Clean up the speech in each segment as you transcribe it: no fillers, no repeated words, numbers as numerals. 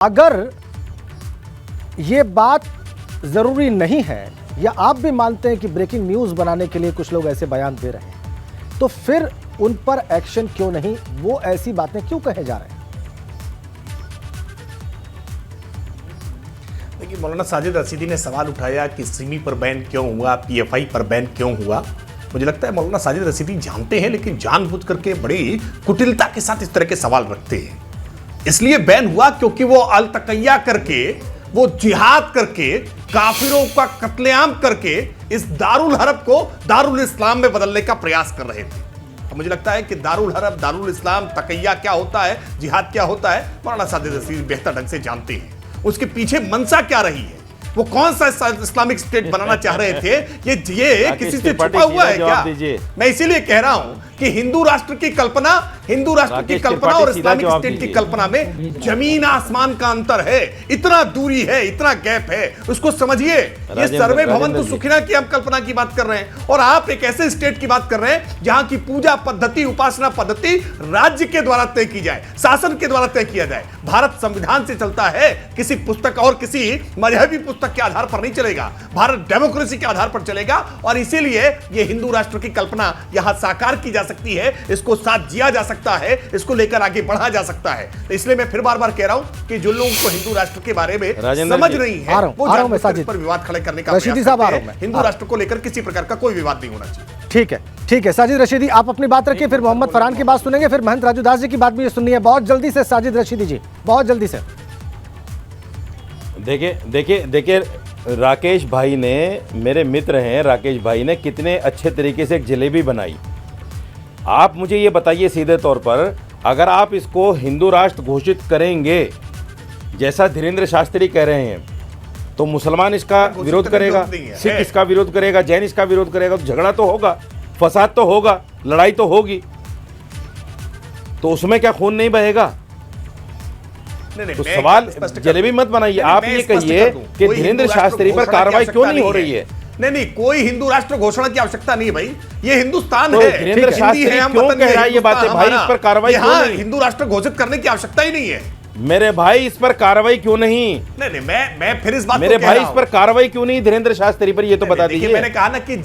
अगर ये बात ज़रूरी नहीं है या आप भी मानते हैं कि ब्रेकिंग न्यूज़ बनाने के लिए कुछ लोग ऐसे बयान दे रहे हैं, तो फिर उन पर एक्शन क्यों नहीं? वो ऐसी बातें क्यों कहे जा रहे हैं? देखिए, मौलाना साजिद रशीदी ने सवाल उठाया कि सिमी पर बैन क्यों हुआ, पीएफआई पर बैन क्यों हुआ। मुझे लगता है मौलाना साजिद रशीदी जानते हैं, लेकिन जानबूझ करके बड़ी कुटिलता के साथ इस तरह के सवाल रखते हैं। इसलिए बैन हुआ क्योंकि वो अलतकैया करके, वो जिहाद करके, काफिरों का कत्लेआम करके इस दारुल हरब को दारुल इस्लाम में बदलने का प्रयास कर रहे थे। अब मुझे लगता है कि दारुल हरब, दारुल इस्लाम, तकैया क्या होता है, जिहाद क्या होता है, मौलाना साजिद रशीदी बेहतर ढंग से जानते हैं। उसके पीछे मंशा क्या रही है, वो कौन सा इस्लामिक स्टेट बनाना चाह रहे थे, ये किसी से छुपा हुआ है क्या? मैं इसीलिए कह रहा हूं कि हिंदू राष्ट्र की कल्पना और इस्लामिक स्टेट की कल्पना में जमीन आसमान का अंतर है। इतना दूरी है, इतना गैप है, उसको समझिए। ये सर्वे भवन्तु सुखिनः की हम कल्पना की बात कर रहे हैं और आप एक ऐसे स्टेट की बात कर रहे हैं जहां की पूजा पद्धति, उपासना पद्धति राज्य के द्वारा तय की जाए, शासन के द्वारा तय किया जाए। भारत संविधान से चलता है, किसी पुस्तक और किसी मजहबी पुस्तक के आधार पर नहीं चलेगा। भारत डेमोक्रेसी के आधार पर चलेगा और इसीलिए ये हिंदू राष्ट्र की कल्पना यहां साकार की जा सकती है, इसको साथ जिया जा सकता है, इसको लेकर आगे बढ़ा जा सकता है। तो इसलिए मैं फिर बार-बार कह रहा हूं कि जो लोगों को हिंदू राष्ट्र के बारे में समझ नहीं है, वो जानबूझकर पर विवाद खड़े करने का प्रयास करते हैं। हिंदू राष्ट्र को लेकर किसी प्रकार का कोई विवाद नहीं होना चाहिए। ठीक है साजिद रशीदी, आप अपनी बात रखिए, फिर मोहम्मद फरहान की बात सुनेंगे, फिर महंत राजू दास जी की बात भी सुननी है। बहुत जल्दी से साजिद रशीदी जी, बहुत जल्दी से। देखिए राकेश भाई ने, मेरे मित्र हैं, राकेश भाई ने कितने अच्छे तरीके से एक जलेबी बनाई। आप मुझे ये बताइए सीधे तौर पर, अगर आप इसको हिंदू राष्ट्र घोषित करेंगे जैसा धीरेन्द्र शास्त्री कह रहे हैं, तो मुसलमान इसका विरोध करेगा, सिख इसका विरोध करेगा, जैन इसका विरोध करेगा, तो झगड़ा तो होगा, फसाद तो होगा, लड़ाई तो होगी। तो उसमें क्या खून नहीं बहेगा? तो सवाल जलेबी मत बनाइए, आप ये कहिए कि धीरेन्द्र शास्त्री पर कार्रवाई क्यों नहीं हो रही है। नहीं, कोई हिंदू राष्ट्र घोषणा की आवश्यकता नहीं है भाई, ये हिंदुस्तान है। धीरेन्द्र शास्त्री क्यों कह रहा है ये बातें भाई? इस पर कार्रवाई क्यों नहीं? हिंदू राष्ट्र घोषित करने की आवश्यकता ही नहीं है मेरे भाई, इस पर कार्रवाई क्यों नहीं? नहीं, मैं फिर इस बात मेरे भाई, इस पर कार्रवाई क्यों नहीं धीरेन्द्र शास्त्री पर, ये तो बता दीजिए। मैंने कहा ना कि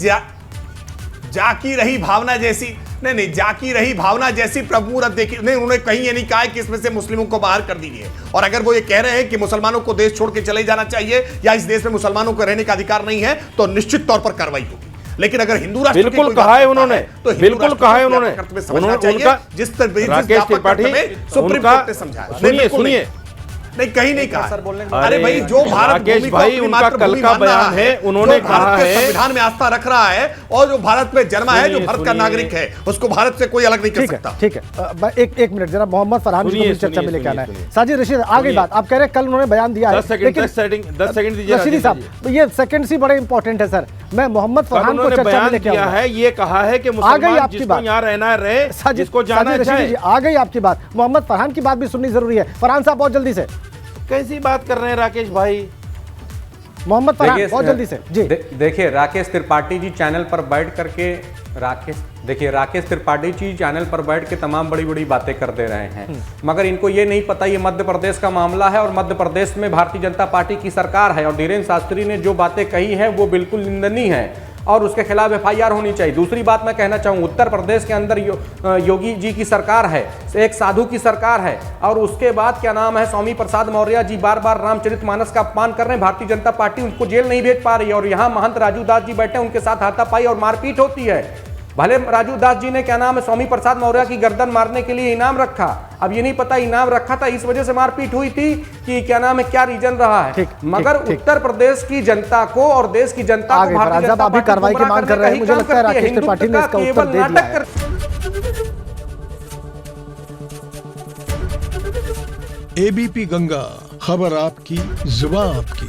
जाकी रही भावना जैसी, नहीं, जाकी रही भावना जैसी प्रभु मूरत देखी नहीं। उन्होंने कहीं ये नहीं कहा है कि इसमें से मुस्लिमों को बाहर कर दीजिए। और अगर वो ये कह रहे हैं कि मुसलमानों को देश छोड़ के चले जाना चाहिए या इस देश में मुसलमानों को रहने का अधिकार नहीं है, तो निश्चित तौर पर कार्रवाई होगी। लेकिन अगर हिंदू राष्ट्र बिल्कुल कहा है उन्होंने, तो बिल्कुल कहा है उन्होंने, जिस तरह राकेश त्रिपाठी सुप्रीम कोर्ट ने समझाया। सुनिए, नहीं, कहीं नहीं कहा। अरे भाई, जो भारत भूमि को अपनी मातृभूमि मान रहा है, उन्होंने कहा है, संविधान में आस्था रख रहा है और जो भारत में जन्मा है, जो भारत का नागरिक है, उसको भारत से कोई अलग नहीं कर सकता। ठीक है, एक मिनट जरा मोहम्मद फरहान जी को चर्चा में लेकर आना है। साजिद रशीद, आ गई बात, आप कह रहे हैं कल उन्होंने बयान दिया है, 10 सेकंड दीजिए रशीदी साहब, ये सेकंड ही बड़े इंपॉर्टेंट है सर। मैं मोहम्मद फरहान को चर्चा में लेकर आया है, ये कहा है कि मुसलमान जिसको यहाँ रहना है रहे, जिसको जाना है। आ गई आपकी बात, मोहम्मद फरहान की बात भी सुननी जरूरी है। फरहान साहब बहुत जल्दी से। कैसी बात कर रहे हैं राकेश भाई? मोहम्मद फरहान बहुत जल्दी से जी। देखिए राकेश त्रिपाठी जी चैनल पर बैठ करके राकेश त्रिपाठी जी चैनल पर बैठ के तमाम बड़ी बड़ी बातें कर दे रहे हैं, मगर इनको ये नहीं पता ये मध्य प्रदेश का मामला है और मध्य प्रदेश में भारतीय जनता पार्टी की सरकार है और धीरेन्द्र शास्त्री ने जो बातें कही है वो बिल्कुल निंदनीय है और उसके खिलाफ FIR होनी चाहिए। दूसरी बात मैं कहना चाहूँ, उत्तर प्रदेश के अंदर योगी जी की सरकार है, एक साधु की सरकार है और उसके बाद क्या नाम है, स्वामी प्रसाद मौर्य जी बार बार रामचरितमानस का अपमान कर रहे हैं। भारतीय जनता पार्टी उनको जेल नहीं भेज पा रही है और यहाँ महंत राजू दास जी बैठे, उनके साथ हाथापाई और मारपीट होती है। भले राजू दास जी ने क्या नाम है, स्वामी प्रसाद मौर्य की गर्दन मारने के लिए इनाम रखा, अब ये नहीं पता इनाम रखा था इस वजह से मारपीट हुई थी कि क्या नाम है, क्या रीजन रहा है। मगर उत्तर प्रदेश की जनता को और देश की जनता को भारतीय जनता पार्टी कार्रवाई की मांग कर रहे हैं। मुझे लगता है राकेश त्रिपाठी ने इसका उत्तर दे दिया है। ABP गंगा, खबर आपकी, जुबान आपकी।